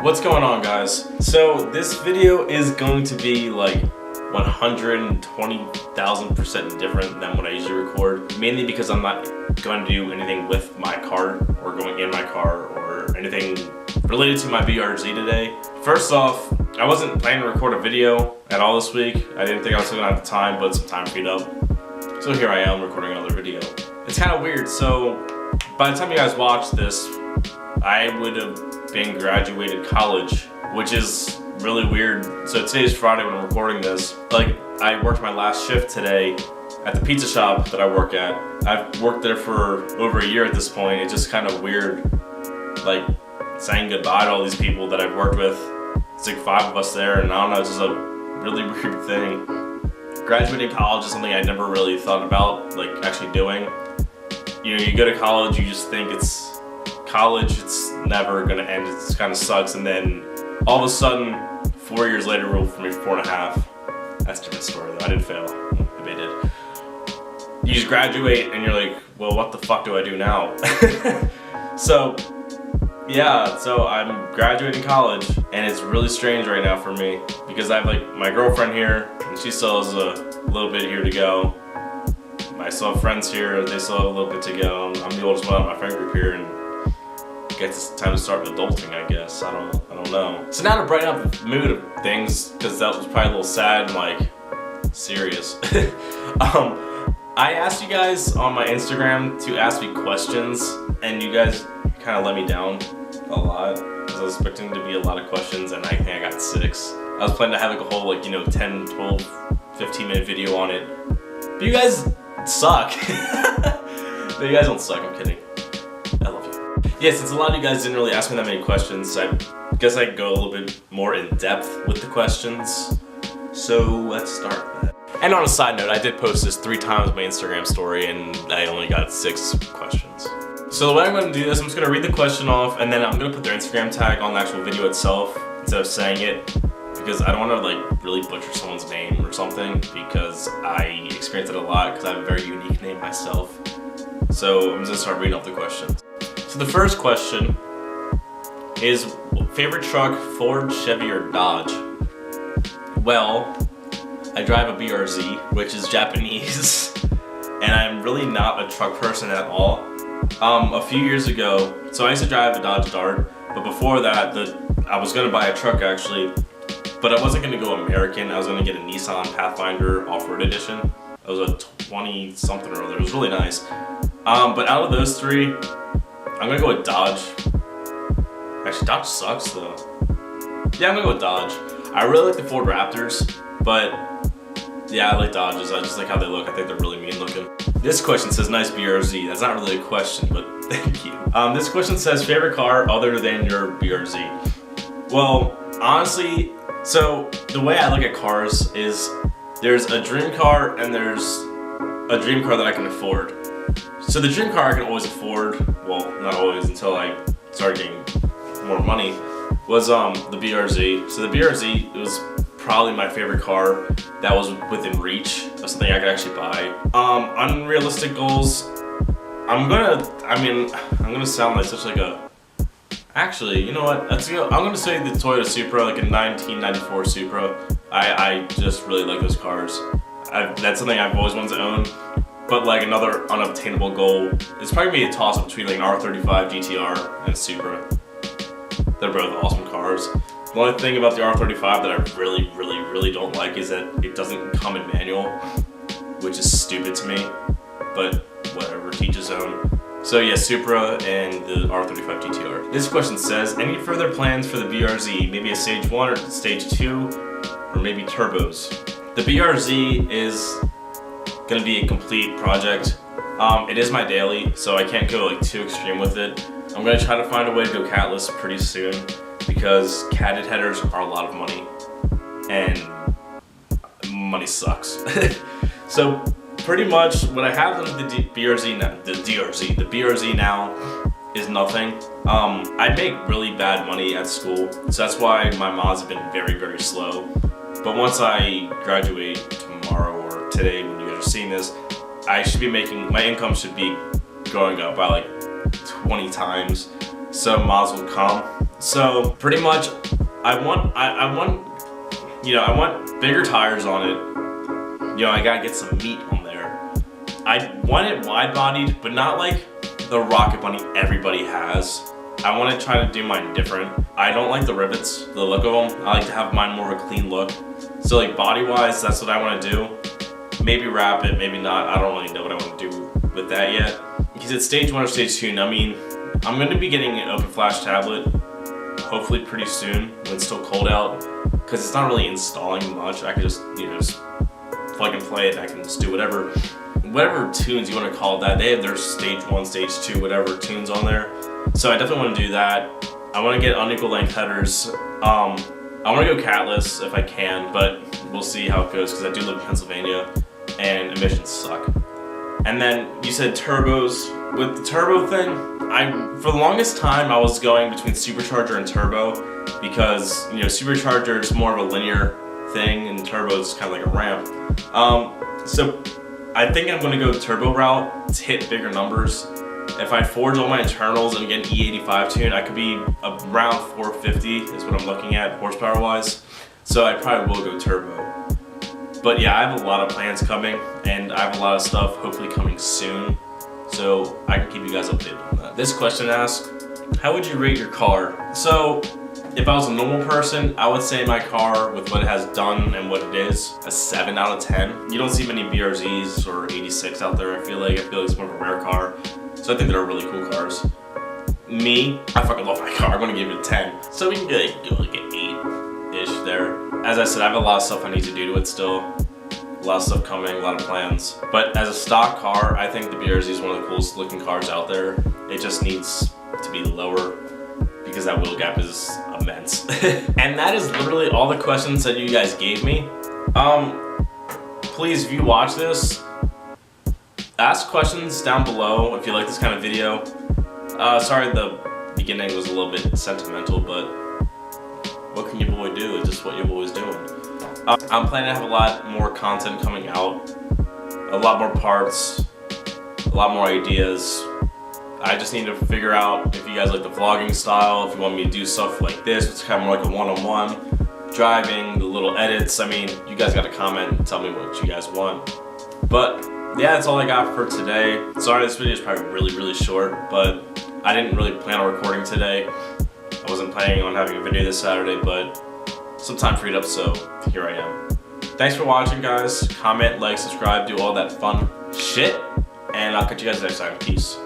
What's going on, guys? So this video is going to be like 120,000% different than what I usually record, mainly because I'm not going to do anything with my car or going in my car or anything related to my BRZ today. First off, I wasn't planning to record a video at all this week. I didn't think I was going to have the time, but some time freed up. So here I am recording another video. It's kind of weird. So by the time you guys watch this, I would have been graduated college, which is really weird. So today's Friday when I'm recording this. Like, I worked my last shift today at the pizza shop that I work at. I've worked there for over a year at this point. It's just kind of weird, like saying goodbye to all these people that I've worked with. It's like 5 of us there, and I don't know, it's just a really weird thing. Graduating college is something I never really thought about, like actually doing. You know, you go to college, you just think it's college, it's never gonna end, it kind of sucks, and then all of a sudden 4 years later, well, for me 4.5, that's a different story though. I didn't fail, maybe I did. You just graduate and you're like, well, what the fuck do I do now? So yeah, so I'm graduating college, and it's really strange right now for me because I have like my girlfriend here and she still has a little bit here to go. I still have friends here, they still have a little bit to go. I'm the oldest one in my friend group here, and I guess it's time to start adulting, I guess. I don't know. So now to brighten up the mood of things, because that was probably a little sad and like serious. I asked you guys on my Instagram to ask me questions, and you guys kind of let me down a lot because I was expecting to be a lot of questions, and I think I got 6. I was planning to have like a whole 10, 12, 15-minute video on it, but you guys suck. No, you guys don't suck, I'm kidding. I love you. Yeah, since a lot of you guys didn't really ask me that many questions, I guess I could go a little bit more in depth with the questions. So let's start that. And on a side note, I did post this 3 times on my Instagram story, and I only got 6 questions. So the way I'm going to do this, I'm just going to read the question off, and then I'm going to put their Instagram tag on the actual video itself instead of saying it, because I don't want to really butcher someone's name or something, because I experience it a lot because I have a very unique name myself. So I'm just going to start reading off the questions. So the first question is, favorite truck, Ford, Chevy, or Dodge? Well, I drive a BRZ, which is Japanese, and I'm really not a truck person at all. A few years ago, so I used to drive a Dodge Dart, but before that, I was going to buy a truck actually, but I wasn't going to go American. I was going to get a Nissan Pathfinder Off-Road Edition. It was a 20-something or other. It was really nice. But out of those 3, I'm going to go with Dodge. Actually, Dodge sucks though. Yeah, I'm going to go with Dodge. I really like the Ford Raptors, but yeah, I like Dodges. I just like how they look. I think they're really mean looking. This question says, nice BRZ. That's not really a question, but thank you. This question says, favorite car other than your BRZ? Well, honestly, so the way I look at cars is there's a dream car and there's a dream car that I can afford. So the dream car I can always afford, well, not always until I started getting more money, was the BRZ. So the BRZ, it was probably my favorite car that was within reach of something I could actually buy. Unrealistic goals, I'm gonna sound like such like a, actually, you know what, I'm gonna say the Toyota Supra, like a 1994 Supra. I just really like those cars. That's something I've always wanted to own, but like another unobtainable goal, it's probably gonna be a toss up between like an R35 GTR and a Supra. They're both awesome cars. The only thing about the R35 that I really don't like is that it doesn't come in manual, which is stupid to me, but whatever, teach his own. So yeah, Supra and the R35 GTR. This question says, any further plans for the BRZ? Maybe a stage 1 or stage 2, or maybe turbos? The BRZ is gonna be a complete project. It is my daily, so I can't go like too extreme with it. I'm gonna try to find a way to go catless pretty soon, because catted headers are a lot of money, and money sucks. So pretty much what I have on the BRZ now, the BRZ now is nothing. I make really bad money at school, so that's why my mods have been very slow. But once I graduate tomorrow or today, when you guys are seeing this, I should be making, my income should be going up by like 20 times. so might as well come. So pretty much, I want bigger tires on it. I gotta get some meat on there. I want it wide bodied, but not like the Rocket Bunny everybody has. I want to try to do mine different. I don't like the rivets, the look of them. I like to have mine more of a clean look. So like body wise, that's what I want to do. Maybe wrap it, maybe not. I don't really know what I want to do with that yet. Because it's stage 1 or stage 2, and I mean, I'm going to be getting an Open Flash tablet hopefully pretty soon when it's still cold out. Because it's not really installing much. I can just, just plug and play it. I can just do whatever tunes you want to call that. They have their stage 1, stage 2, whatever tunes on there. So I definitely want to do that. I want to get unequal length headers. I want to go catless if I can, but we'll see how it goes because I do live in Pennsylvania and emissions suck. And then you said turbos. With the turbo thing, for the longest time I was going between supercharger and turbo because supercharger is more of a linear thing and turbo is kind of like a ramp. So I think I'm going to go the turbo route to hit bigger numbers. If I forge all my internals and get an E85 tune, I could be around 450 is what I'm looking at horsepower wise. So I probably will go turbo. But yeah, I have a lot of plans coming and I have a lot of stuff hopefully coming soon. So I can keep you guys updated on that. This question asks, how would you rate your car? So if I was a normal person, I would say my car, with what it has done and what it is, a 7 out of 10. You don't see many BRZs or 86 out there, I feel like it's more of a rare car. So I think they're really cool cars. Me, I fucking love my car. I'm gonna give it a 10. So we can do like an 8-ish there. As I said, I have a lot of stuff I need to do to it still. A lot of stuff coming, a lot of plans. But as a stock car, I think the BRZ is one of the coolest looking cars out there. It just needs to be lower because that wheel gap is immense. And that is literally all the questions that you guys gave me. Please, if you watch this, ask questions down below if you like this kind of video. Sorry the beginning was a little bit sentimental, but what can your boy do? It's just what your boy's doing. I'm planning to have a lot more content coming out, a lot more parts, a lot more ideas. I just need to figure out if you guys like the vlogging style, if you want me to do stuff like this, it's kind of more like a one-on-one, driving, the little edits. I mean, you guys gotta comment and tell me what you guys want. But yeah, that's all I got for today. Sorry this video is probably really short, but I didn't really plan on recording today. I wasn't planning on having a video this Saturday, but some time freed up, so here I am. Thanks for watching, guys. Comment, like, subscribe, do all that fun shit, and I'll catch you guys next time. Peace.